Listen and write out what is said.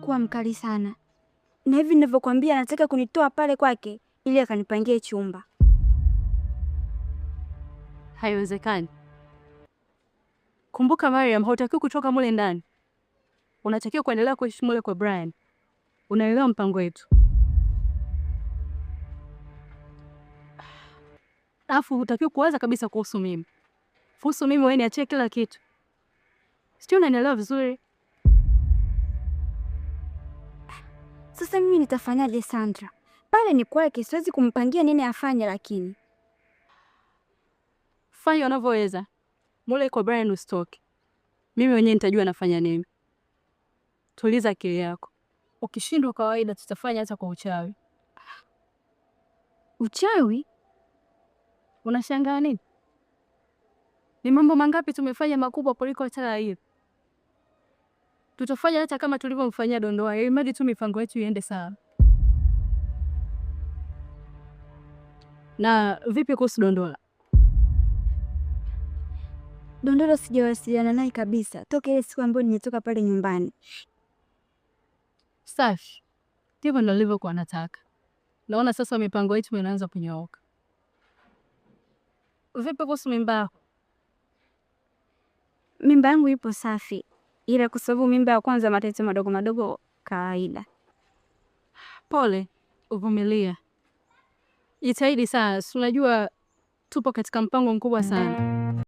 amekuwa mkali sana, na hivi ninavyokuambia anataka kunitoa pale kwake ili akanipangie chumba. Haiwezekani. Kumbuka Mariam, hautakiwi kutoka mule ndani. Unatakiwa kuendelea kuishi mule kwa Brian. Unaelewa mpango wetu? Alafu hutakiwi kuwaza kabisa kuhusu mimi. Kuhusu mimi wewe niachie kila kitu. Sio, unanielewa vizuri? Sasa mimi nitafanyaje Sandra? Pale ni kwake, siwezi kumpangia nini afanye, lakini fanya unavyoweza. Mule kwa Brian usitoke. Mimi mwenyewe nitajua nafanya nini. Tuliza akili yako. Ukishindwa kawaida tutafanya hata kwa uchawi. Uchawi? Unashangaa nini? Ni mambo mangapi tumefanya makubwa kuliko hata hili. Tutafanya hata kama tulivyomfanyia Dondoa, ili mradi tu mipango yetu iende sawa. Na vipi kuhusu Dondola? Dondola sijawasiliana naye kabisa toka ile siku ambayo nimetoka pale nyumbani. Safi. Ndivyo nilivyokuwa nataka. Naona sasa mipango yetu inaanza kunyooka. Vipi kuhusu mimba yako? Mimba yangu ipo safi, ila kwa sababu mimba ya kwanza matatizo madogo madogo kawaida. Pole, uvumilia. Jitahidi sana, unajua tupo katika mpango mkubwa sana.